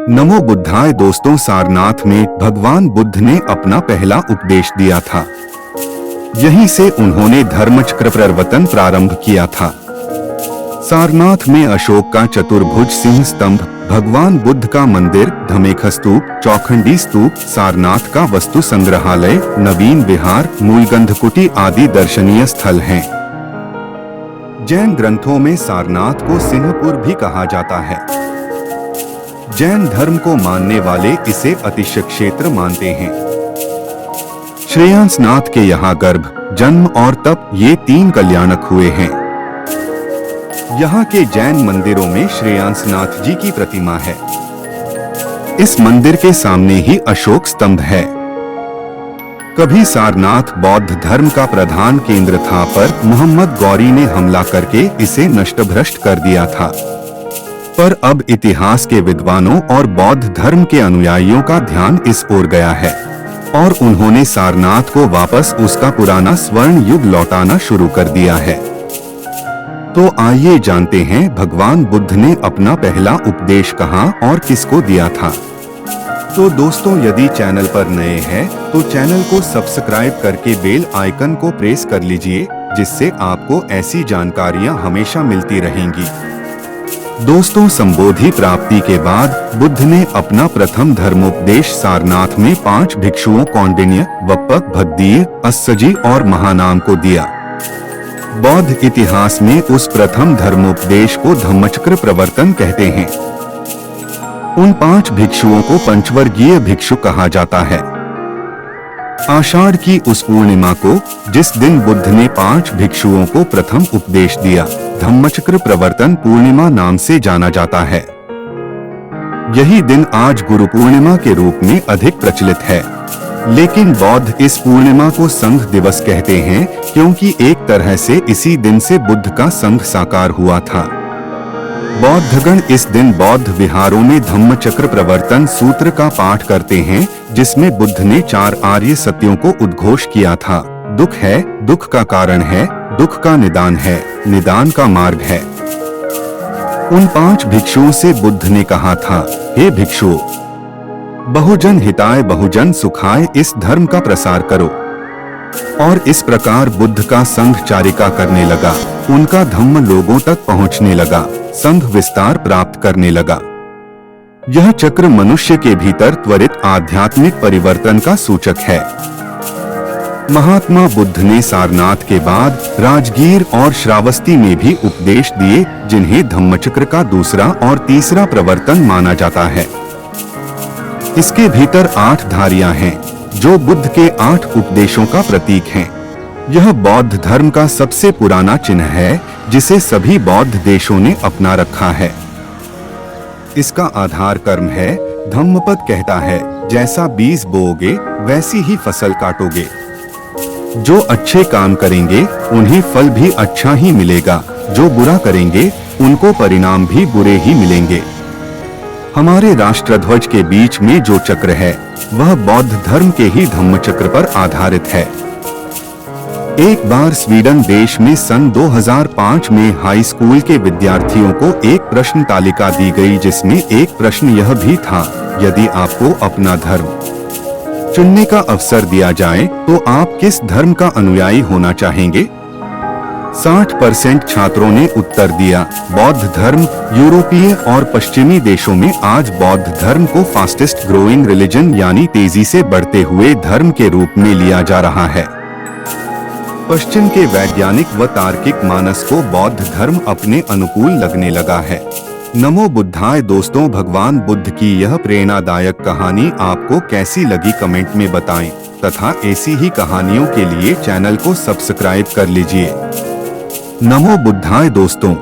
नमो बुद्धाय दोस्तों, सारनाथ में भगवान बुद्ध ने अपना पहला उपदेश दिया था। यहीं से उन्होंने धर्मचक्र प्रवर्तन प्रारंभ किया था। सारनाथ में अशोक का चतुर्भुज सिंह स्तंभ, भगवान बुद्ध का मंदिर, धमेख स्तूप, चौखंडी स्तूप, सारनाथ का वस्तु संग्रहालय, नवीन विहार, मूलगंधकुटी आदि दर्शनीय स्थल हैं। जैन ग्रंथों में सारनाथ को सिंहपुर भी कहा जाता है। जैन धर्म को मानने वाले इसे अतिशय क्षेत्र मानते हैं। श्रेयांसनाथ के यहाँ गर्भ, जन्म और तप ये 3 कल्याणक हुए हैं। यहाँ के जैन मंदिरों में श्रेयांसनाथ जी की प्रतिमा है। इस मंदिर के सामने ही अशोक स्तंभ है। कभी सारनाथ बौद्ध धर्म का प्रधान केंद्र था, पर मोहम्मद गौरी ने हमला करके इसे नष्टभ्रष्ट कर दिया था। पर अब इतिहास के विद्वानों और बौद्ध धर्म के अनुयायियों का ध्यान इस ओर गया है और उन्होंने सारनाथ को वापस उसका पुराना स्वर्ण युग लौटाना शुरू कर दिया है। तो आइए जानते हैं भगवान बुद्ध ने अपना पहला उपदेश कहाँ और किसको दिया था। तो दोस्तों, यदि चैनल पर नए हैं तो चैनल को सब्सक्राइब करके बेल आइकन को प्रेस कर लीजिए, जिससे आपको ऐसी जानकारियां हमेशा मिलती रहेंगी। दोस्तों, संबोधि प्राप्ति के बाद बुद्ध ने अपना प्रथम धर्मोपदेश सारनाथ में 5 भिक्षुओं कौंडिन्य, वप्पक, भद्दीय, अस्सजी और महानाम को दिया। बौद्ध इतिहास में उस प्रथम धर्मोपदेश को धम्मचक्र प्रवर्तन कहते हैं। उन 5 भिक्षुओं को पंचवर्गीय भिक्षु कहा जाता है। आषाढ़ की उस पूर्णिमा को, जिस दिन बुद्ध ने 5 भिक्षुओं को प्रथम उपदेश दिया, धम्मचक्र प्रवर्तन पूर्णिमा नाम से जाना जाता है। यही दिन आज गुरु पूर्णिमा के रूप में अधिक प्रचलित है, लेकिन बौद्ध इस पूर्णिमा को संघ दिवस कहते हैं, क्योंकि एक तरह से इसी दिन से बुद्ध का संघ साकार हुआ था। बौद्धगण इस दिन बौद्ध विहारों में धम्मचक्र प्रवर्तन सूत्र का पाठ करते हैं, जिसमें बुद्ध ने 4 आर्य सत्यों को उद्घोष किया था। दुख है, दुख का कारण है, दुख का निदान है, निदान का मार्ग है। उन 5 भिक्षुओं से बुद्ध ने कहा था, हे भिक्षुओं, बहुजन हिताय बहुजन सुखाय इस धर्म का प्रसार करो। और इस प्रकार बुद्ध का संघ चारिका करने लगा। उनका धम्म लोगों तक पहुंचने लगा, संघ विस्तार प्राप्त करने लगा। यह चक्र मनुष्य के भीतर त्वरित आध्यात्मिक परिवर्तन का सूचक है। महात्मा बुद्ध ने सारनाथ के बाद राजगीर और श्रावस्ती में भी उपदेश दिए, जिन्हें धम्मचक्र का दूसरा और तीसरा प्रवर्तन माना जाता है। इसके भीतर 8 धारियां हैं, जो बुद्ध के 8 उपदेशों का प्रतीक हैं। यह बौद्ध धर्म का सबसे पुराना चिन्ह है, जिसे सभी बौद्ध देशों ने अपना रखा है। इसका आधार कर्म है। धम्मपद कहता है, जैसा बीज बोओगे वैसी ही फसल काटोगे। जो अच्छे काम करेंगे उन्हें फल भी अच्छा ही मिलेगा, जो बुरा करेंगे उनको परिणाम भी बुरे ही मिलेंगे। हमारे राष्ट्रध्वज के बीच में जो चक्र है, वह बौद्ध धर्म के ही धम्मचक्र पर आधारित है। एक बार स्वीडन देश में सन 2005 में हाई स्कूल के विद्यार्थियों को एक प्रश्न तालिका दी गई, जिसमें एक प्रश्न यह भी था, यदि आपको अपना धर्म चुनने का अवसर दिया जाए तो आप किस धर्म का अनुयायी होना चाहेंगे? 60% छात्रों ने उत्तर दिया, बौद्ध धर्म। यूरोपीय और पश्चिमी देशों में आज बौद्ध धर्म को फास्टेस्ट ग्रोइंग रिलीजन यानी तेजी से बढ़ते हुए धर्म के रूप में लिया जा रहा है। पश्चिम के वैज्ञानिक व तार्किक मानस को बौद्ध धर्म अपने अनुकूल लगने लगा है। नमो बुद्धाय दोस्तों, भगवान बुद्ध की यह प्रेरणादायक कहानी आपको कैसी लगी कमेंट में बताएं, तथा ऐसी ही कहानियों के लिए चैनल को सब्सक्राइब कर लीजिए। नमो बुद्धाय दोस्तों।